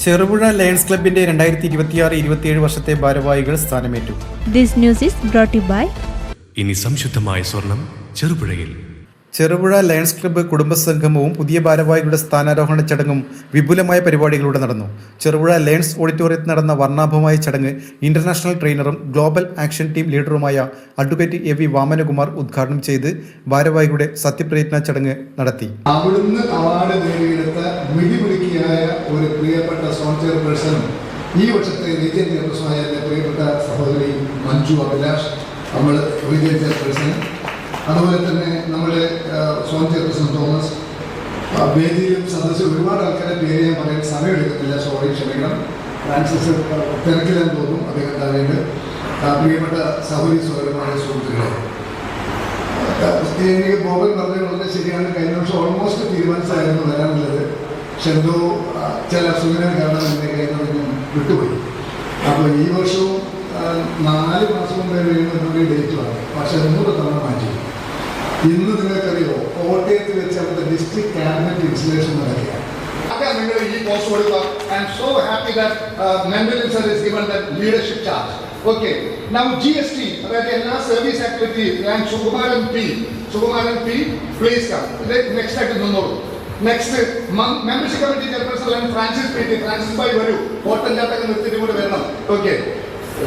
Cherupuzha lions ക്ലബിന്റെ 2026-27 വർഷത്തെ ഭാരവാഹികൾ സ്ഥാനമേറ്റു. This news is brought to you by ഇനി സംശുദ്ധമായ സ്വർണം ചെറുപുഴയിൽ. ചെറുപുഴ ലയൺസ് ക്ലബ്ബ് കുടുംബസംഗമവും പുതിയ ഭാരവാഹികളുടെ സ്ഥാനാരോഹണ ചടങ്ങും വിപുലമായ പരിപാടികളിലൂടെ നടന്നു. ചെറുപുഴ ലയൺസ് ഓഡിറ്റോറിയത്തിൽ നടന്ന വർണ്ണാഭമായ ചടങ്ങ് ഇന്റർനാഷണൽ ട്രെയിനറും ഗ്ലോബൽ ആക്ഷൻ ടീം ലീഡറുമായ അഡ്വക്കേറ്റ് എ വി വാമനകുമാർ ഉദ്ഘാടനം ചെയ്ത് ഭാരവാഹികളുടെ സത്യപ്രതിജ്ഞാ ചടങ്ങ് നടത്തി. അവിടുന്ന് അവാർഡ് നേടിയെടുത്ത മിടിപിടിക്കിയായ ഒരു പ്രിയപ്പെട്ട സോൺ ചെയർപേഴ്സണും ഈ വർഷത്തെ റീജിയൻ ചെയർപേഴ്സണായ എൻ്റെ പ്രിയപ്പെട്ട സഹോദരി മഞ്ജു അഭിലാഷ്, നമ്മൾ റീജിയൻ ചെയർപേഴ്സൺ, അതുപോലെ തന്നെ നമ്മുടെ സോൺ ചെയർപേഴ്സൺ തോമസ്, വേദിയിലും സദസ്സിൽ ഒരുപാട് ആൾക്കാരെ പേര് ഞാൻ പറയാൻ സമയമെടുക്കുന്നില്ല, സോറി ക്ഷമിക്കണം. ഫ്രാൻസിസ് തിരക്കിലെന്ന് തോന്നും, അദ്ദേഹം അറിയുണ്ട്. പ്രിയപ്പെട്ട സഹോദരി സഹോദരന്മാരെ, സുഹൃത്തുക്കളെ, എനിക്ക് ബോബൻ പറഞ്ഞത് വളരെ ശരിയാണ്. കഴിഞ്ഞ വർഷം ഓൾമോസ്റ്റ് തീരുമാനിച്ചായിരുന്നു വരാനുള്ളത്. പക്ഷെ എന്തോ ചില അസുഖങ്ങൾ കാരണം എൻ്റെ കയ്യിൽ നിന്ന് വിട്ടുപോയി. അപ്പോൾ ഈ വർഷവും 4 മാസം മുമ്പേ വീണ്ടും ഡേറ്റ് വന്നു. പക്ഷെ 100 തവണ മാറ്റി. ഇന്ന് നിങ്ങൾക്കറിയോ, കോട്ടയത്ത് വെച്ച് അവിടുത്തെ ഡിസ്ട്രിക്ട് ക്യാബിനറ്റ് ഇൻസ്റ്റലേഷൻ നടക്കുകയാണ്. നിങ്ങൾ ഈ പോസ്റ്റ് കൊടുക്കുക. I am so happy that mental service given that leadership charge. Okay, now GST, അതായത് എല്ലാ സർവീസ് ആക്ടിവിറ്റി, ഞാൻ Sukumaran P please come. Next ആയിട്ട് നിന്നോളൂ. Next membership committee chairperson Francis bhai വരൂ. ഓട്ടം ചാട്ടൊക്കെ നിർത്തിയിട്ട് കൂടെ വരണം. ഓക്കെ,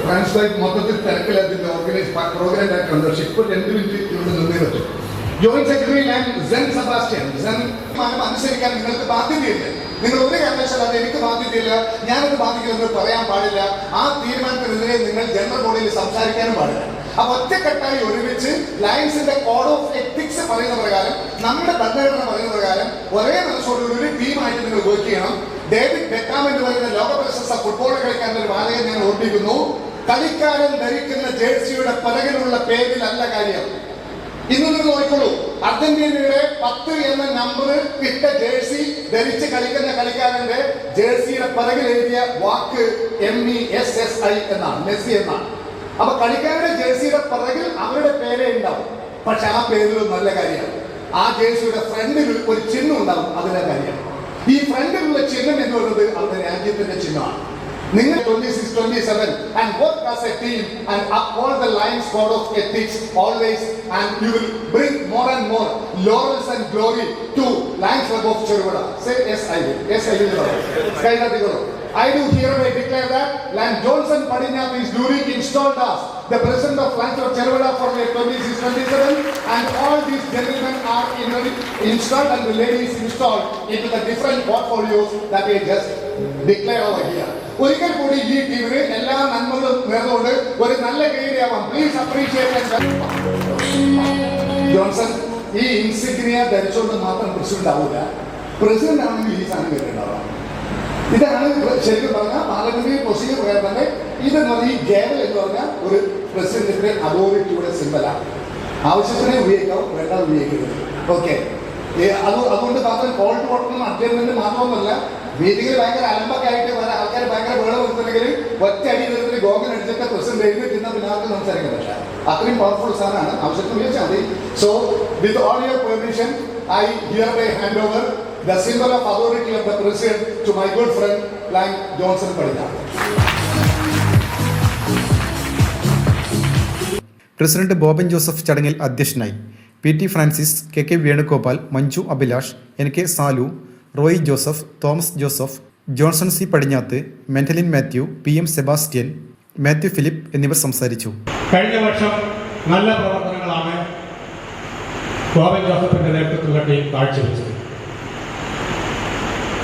ഫ്രാൻസിസ് ഭായ് മൊത്തത്തിൽ തിരക്കിലതിന്റെ ഓർഗനൈസ് പ്രോഗ്രാം ഡയറക്ടർ. പക്ഷെ ഇപ്പോൾ 2 മിനിറ്റ് ഇവിടെ നിന്നേ പറ്റും. ജോയിന്റ് സെക്രട്ടറി സെൻ സെബാസ്റ്റ്യൻ, അനുസരിക്കാൻ നിങ്ങൾക്ക് ബാധ്യതയില്ല. നിങ്ങൾ ഒരു കാരണവശാലും എനിക്ക് ബാധ്യതയില്ല, ഞാനത് ബാധിക്കുമെന്ന് പറയാൻ പാടില്ല. ആ തീരുമാനത്തിനെതിരെ നിങ്ങൾ ജനറൽ ബോഡിയിൽ സംസാരിക്കാനും പാടില്ല. അപ്പൊ ഒറ്റക്കെട്ടായി ഒരുമിച്ച് ലയൺസിന്റെ കോഡ് ഓഫ് എത്തിക്സ് പറയുന്ന പ്രകാരം, നമ്മുടെ ഭരണഘടന പറയുന്ന പ്രകാരം ഒരേ മനസ്സോടുകൂടി ഒരു ടീമായിട്ട് നിങ്ങൾ വർക്ക് ചെയ്യണം. ഡേവിഡ് ബെക്കാം എന്ന് പറയുന്ന ലോക പ്രശസ്ത ഫുട്ബോൾ കളിക്കാരന്റെ ഒരു വാചകം ഞാൻ ഓർമ്മിക്കുന്നു. കളിക്കാരൻ ധരിക്കുന്ന ജേഴ്സിയുടെ പിറകിലുള്ള പേരിലല്ല കാര്യം. ഇന്ന് നിങ്ങൾ നോക്കിക്കോളൂ, അർജന്റീനയുടെ 10 എന്ന നമ്പർ ഇട്ട ജേഴ്സി ധരിച്ച് കളിക്കുന്ന കളിക്കാരന്റെ ജേഴ്സിയുടെ പിറകിൽ എഴുതിയ വാക്ക് MESSI എന്നാണ്, മെസ്സി എന്നാണ്. അപ്പൊ കളിക്കാരുടെ ജേഴ്സിയുടെ പിറകിൽ അവരുടെ പേരേ ഉണ്ടാവും. പക്ഷെ ആ പേരിലും നല്ല കാര്യമാണ്. ആ ജേഴ്സിയുടെ ഫ്രണ്ടിൽ ഒരു ചിഹ്നം ഉണ്ടാവും, അതിന്റെ കാര്യമാണ്. ഈ ഫ്രണ്ടിലുള്ള ചിഹ്നം എന്ന് പറയുന്നത് അവരുടെ രാജ്യത്തിന്റെ ചിഹ്നമാണ്. നിങ്ങൾ 26-27 and work as a team and uphold the Lions code of ethics always, and you will bring more and more laurels and glory to Lions Club of Cheruvada. Say yes, I will. Yes, I will. I do hereby declare that Lion Johnson Padinyath is duly installed as the president of Lions Club of Cheruvada for the 26-27, and all these gentlemen are installed and the ladies installed into the different portfolios that we just declare over here. ഒരിക്കൽ കൂടി ഈ ടീമിന് എല്ലാ നന്മകളും നേർന്നുകൊണ്ട് ഒരു നല്ല കൈയാവാം. Please appreciate Johnson. ഈ ഇൻസിഗ്നിയ ധരിച്ചുകൊണ്ട് മാത്രം പ്രസിഡന്റ് ആവില്ല. പ്രസിഡന്റ് ആണെങ്കിൽ ഈ സാധനം കേട്ടിട്ടുണ്ടാവാം. ഇതാണ് ശരിക്കും പറഞ്ഞാൽ പാർലമെന്ററി പ്രൊസീജിയർ പ്രകാരം തന്നെ ഇതെന്ന് പറഞ്ഞാൽ ഈ ഗേവൽ എന്ന് പറഞ്ഞാൽ ഒരു പ്രസിഡന്റിന്റെ അതോറിറ്റിയുടെ സിമ്പലാണ്. ആവശ്യത്തിനെ ഉപയോഗിക്കാം, വേണ്ടാതെ ഉപയോഗിക്കരുത്. ഓക്കെ, അതുകൊണ്ട് മാത്രം കോൾ ടു ഓർഡർ അഡ്ജസ്റ്റ്മെന്റ് മാത്രമൊന്നുമല്ല, വേദികൾ ഭയങ്കര അലമ്പൊക്കെ ആയിട്ട് വരാൻ ആൾക്കാർ ഭയങ്കര വേള കൊടുത്തിട്ടുണ്ടെങ്കിൽ ഒറ്റ അടി നിർത്തി ഗോഗൻ അടിച്ചിട്ട് പ്രസിഡന്റ് എഴുതിക്കുന്ന പിന്നെ ആർക്കും സംസാരിക്കാൻ പറ്റില്ല. അത്രയും പവർഫുൾ സാധനമാണ്. ആവശ്യത്തിന് ഉപയോഗിച്ചാൽ മതി. So with all your permission, I hereby hand over the symbol of authority of the president to my good friend Lion Johnson Padinyath. President Boban Joseph ചടങ്ങിൽ അധ്യക്ഷനായി. PT Francis, KK Venugopal, Manju Abhilash, NK Salu, Roy Joseph, Thomas Joseph, Johnson C Padinyath, Mentalin Mathew, PM Sebastian, Mathew Philip എന്നിവർ സംസാരിച്ചു. കഴിഞ്ഞ വർഷം നല്ല പ്രവർത്തനങ്ങളാണ് ബോബൻ ജോസഫിന്റെ നേതൃത്വത്തിൽ ടീം കാഴ്ചവെച്ചത്.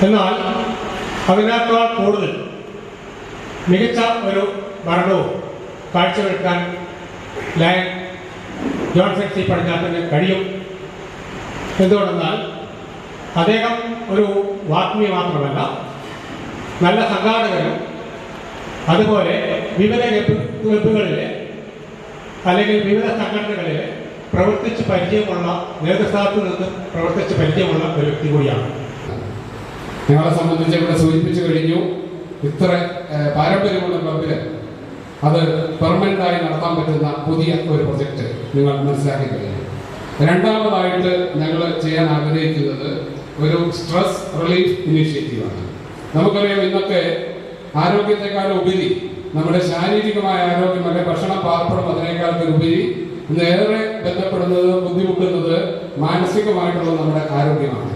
എന്നാൽ അതിനേക്കാൾ കൂടുതൽ മികച്ച ഒരു ഭരണവും കാഴ്ചവെക്കാൻ ലയൺ ജോൺസൺ C പടിഞ്ഞാത്തിന് കഴിയും. എന്തുകൊണ്ടെന്നാൽ അദ്ദേഹം ഒരു വാഗ്മി മാത്രമല്ല, നല്ല സംഘാടകരും, അതുപോലെ വിവിധ ക്ലബ്ബുകളിലെ അല്ലെങ്കിൽ വിവിധ സംഘടനകളിലെ പ്രവർത്തിച്ച് പരിചയമുള്ള, നേതൃസ്ഥാനത്ത് നിന്ന് പ്രവർത്തിച്ച് പരിചയമുള്ള ഒരു വ്യക്തി കൂടിയാണ്. ഞങ്ങളെ സംബന്ധിച്ച് ഇവിടെ സൂചിപ്പിച്ചു കഴിഞ്ഞു, ഇത്ര പാരമ്പര്യമുള്ള ക്ലബിൽ അത് പെർമനൻ്റായി നടത്താൻ പറ്റുന്ന പുതിയ ഒരു പ്രൊജക്റ്റ് നിങ്ങൾ മനസ്സിലാക്കി കഴിഞ്ഞു. രണ്ടാമതായിട്ട് ഞങ്ങൾ ചെയ്യാൻ ആഗ്രഹിക്കുന്നത് ഒരു സ്ട്രെസ് റിലീഫ് ഇനീഷ്യേറ്റീവാണ്. നമുക്കറിയാം ഇന്നൊക്കെ ആരോഗ്യത്തെക്കാൾ ഉപരി നമ്മുടെ ശാരീരികമായ ആരോഗ്യം, അല്ലെ ഭക്ഷണം, പാർപ്പിടം, അതിനേക്കാൾ ഉപരി നേരെ ബന്ധപ്പെടുന്നത്, ബുദ്ധിമുട്ടുന്നത് മാനസികമായിട്ടുള്ള നമ്മുടെ ആരോഗ്യമാണ്.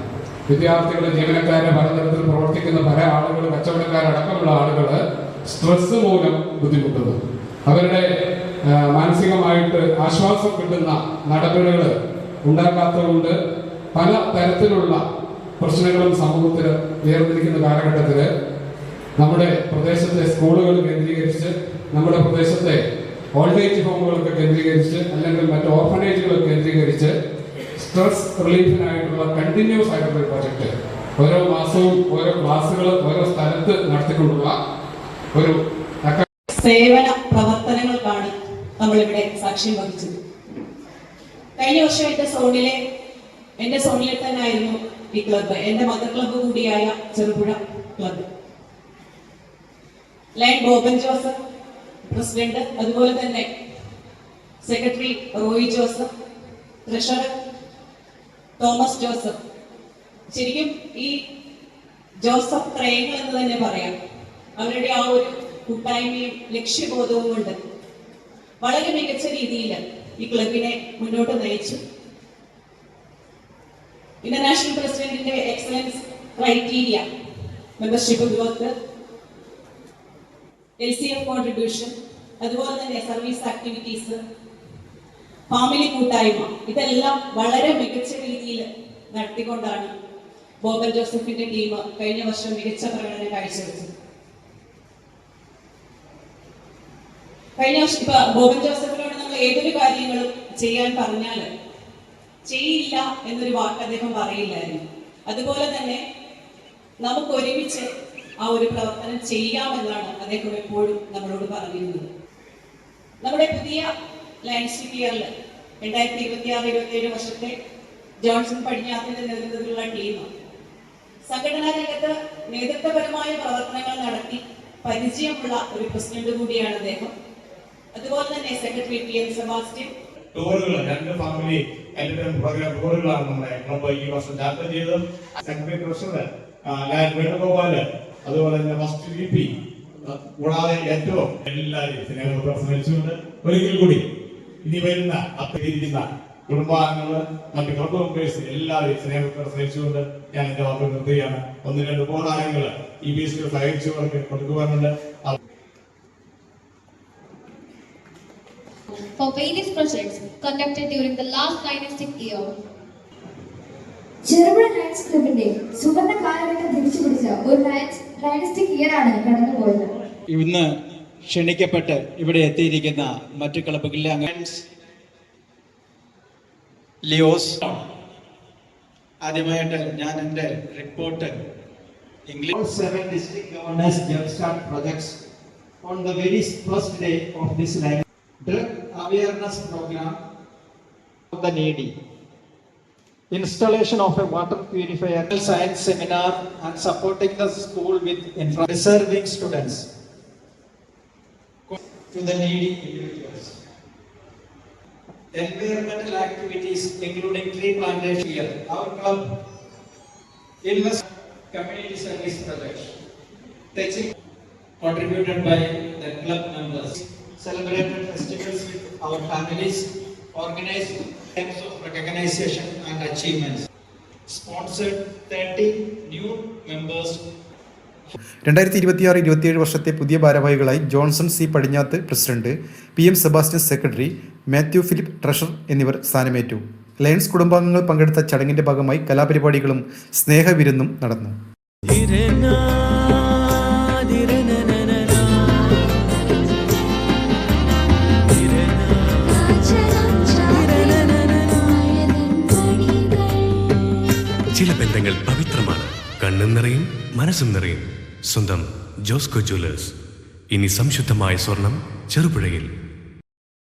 വിദ്യാർത്ഥികൾ, ജീവനക്കാരെ, പലതരത്തിൽ പ്രവർത്തിക്കുന്ന പല ആളുകൾ, കച്ചവടക്കാരടക്കമുള്ള ആളുകൾ സ്ട്രെസ് മൂലം ബുദ്ധിമുട്ടുന്നു. അവരുടെ മാനസികമായിട്ട് ആശ്വാസം കിട്ടുന്ന നടപടികൾ ഉണ്ടാക്കാത്തതുകൊണ്ട് പല തരത്തിലുള്ള പ്രശ്നങ്ങളും സമൂഹത്തിൽ ഉയർന്നിരിക്കുന്ന കാലഘട്ടത്തിൽ നമ്മുടെ പ്രദേശത്തെ സ്കൂളുകൾ കേന്ദ്രീകരിച്ച്, നമ്മുടെ പ്രദേശത്തെ ഓൾഡ് ഏജ് ഹോമുകളൊക്കെ കേന്ദ്രീകരിച്ച്, അല്ലെങ്കിൽ മറ്റ് ഓർഫനേജുകൾ കേന്ദ്രീകരിച്ച് സ്ട്രെസ് റിലീഫിനായിട്ടുള്ള കണ്ടിന്യൂസ് ആയിട്ടുള്ള ഒരു പ്രൊജക്ട് ഓരോ മാസവും ഓരോ ക്ലാസ്സുകൾ ഓരോ സ്ഥലത്ത് നടത്തിക്കൊണ്ടുള്ള ഒരു സേവന പ്രവർത്തനങ്ങൾക്കാണ് നമ്മളിവിടെ സാക്ഷ്യം വഹിച്ചത്. കഴിഞ്ഞ വർഷം എന്റെ സോണിലെ തന്നെ ആയിരുന്നു ഈ ക്ലബ്ബ്, എന്റെ മദർ ക്ലബ്ബ് കൂടിയായ Cherupuzha club. Lion Boban Joseph president, അതുപോലെ തന്നെ secretary Roy Joseph, treasurer Thomas Joseph. ശരിക്കും ഈ ജോസഫ് ത്രയങ്ങൾ എന്ന് തന്നെ പറയാം. അവരുടെ ആ ഒരു കൂട്ടായ്മയും ലക്ഷ്യബോധവും കൊണ്ട് വളരെ മികച്ച രീതിയിൽ ഈ ക്ലബിനെ മുന്നോട്ട് നയിച്ചു. ഇന്റർനാഷണൽ പ്രസിഡന്റിന്റെ excellence criteria, membership growth, LCF contribution, അതുപോലെ തന്നെ സർവീസ് ആക്ടിവിറ്റീസ്, ഫാമിലി കൂട്ടായ്മ, ഇതെല്ലാം വളരെ മികച്ച രീതിയിൽ നടത്തിക്കൊണ്ടാണ് ബോബൻ ജോസഫിന്റെ ടീം കഴിഞ്ഞ വർഷം മികച്ച പ്രകടനം കാഴ്ചവെച്ചത്. കഴിഞ്ഞ വർഷം ഇപ്പൊ ബോബൻ ജോസഫിനോട് നമ്മൾ ഏതൊരു കാര്യങ്ങളും ചെയ്യാൻ പറഞ്ഞാൽ ചെയ്യില്ല എന്നൊരു വാക്ക് അദ്ദേഹം പറയില്ലായിരുന്നു. അതുപോലെ തന്നെ നമുക്ക് ഒരുമിച്ച് ആ ഒരു പ്രവർത്തനം ചെയ്യാമെന്നാണ് അദ്ദേഹം എപ്പോഴും നമ്മളോട് പറഞ്ഞിരുന്നത്. നമ്മുടെ പുതിയ ലയൺസ് ഇയറിൽ 2026-27 വർഷത്തെ ജോൺസൺ പടിഞ്ഞാത്തിന്റെ നേതൃത്വത്തിലുള്ള ടീം സംഘടനാ രംഗത്ത് നേതൃത്വപരമായ പ്രവർത്തനങ്ങൾ നടത്തി പരിചയമുള്ള ഒരു പ്രസിഡന്റ് കൂടിയാണ് അദ്ദേഹം. അതുപോലെ തന്നെ സെക്രട്ടറി PM സെബാസ്റ്റ്യൻ. ടൂറുകൾ, 2 ഫാമിലി എന്റർടൈൻമെന്റ് പ്രോഗ്രാം ടൂറുകളാണ് നമ്മുടെ ക്ലബ്ബ് ഈ വർഷം ചാർട്ടർ ചെയ്തത്. സെക്രട്ടറി ട്രഷറർ വേണുഗോപാല്, അതുപോലെ തന്നെ ഫസ്റ്റ് VP, കൂടാതെ ഏറ്റവും എല്ലാവരെയും സ്നേഹപൂർവ്വം സ്മരിച്ചുകൊണ്ട് ഒരിക്കൽ കൂടി ഇനി വരുന്ന അപ്പയിരിക്കുന്ന കുടുംബാംഗങ്ങള്, മറ്റ് ക്ലബ്ബ് മെമ്പേഴ്സ് എല്ലാവരെയും സ്നേഹപൂർവ്വം സ്മരിച്ചുകൊണ്ട് ഞാൻ എന്റെ വാക്കുകൾ നിർത്തുകയാണ്. 1-2 പോരായങ്ങൾ ഈ ബേസിൽ സഹായിച്ചവർക്ക് കൊടുക്കുവാനുണ്ട്. For various projects conducted during the last dynastic year. Cherupuzha lions ക്ലബിന്റെ സുവർണ കാലഘട്ടം തിരിച്ചുപിടിച്ച ഒരു ഡൈനസ്റ്റിക് ഇയർ ആണ് കടന്നുപോയത്. ഇന്ന് ക്ഷണിക്കപ്പെട്ട് ഇവിടെ എത്തിയിരിക്കുന്ന മറ്റു ക്ലബുകളിലെ അംഗങ്ങൾ ലിയോസ്, ആദ്യമായിട്ട് ഞാൻ എൻ്റെ report English 7 district governors jumpstart projects on the very first day of this line. Drug awareness program for the needy, installation of a water purifier, science seminar, and supporting the school with preserving students to the needy individuals. Environmental activities including tree plantation here. Our club invest community service projects, teaching contributed by the club members. Celebrated festivals with our families, organized times of recognition and achievements. Sponsored 30 new members. 2026-27 വർഷത്തെ പുതിയ ഭാരവാഹികളായി Johnson C Padinyath president, PM Sebastian secretary, Mathew Philip treasurer എന്നിവർ സ്ഥാനമേറ്റു. Lions കുടുംബാംഗങ്ങൾ പങ്കെടുത്ത ചടങ്ങിന്റെ ഭാഗമായി കലാപരിപാടികളും സ്നേഹവിരുന്നും നടന്നു. ചില ബന്ധങ്ങൾ പവിത്രമാണ്. കണ്ണും നിറയും മനസ്സും നിറയും. സ്വന്തം ജോസ്കോ ജ്വല്ലേഴ്സ്. ഇനി സംശുദ്ധമായ സ്വർണം ചെറുപുഴയിൽ.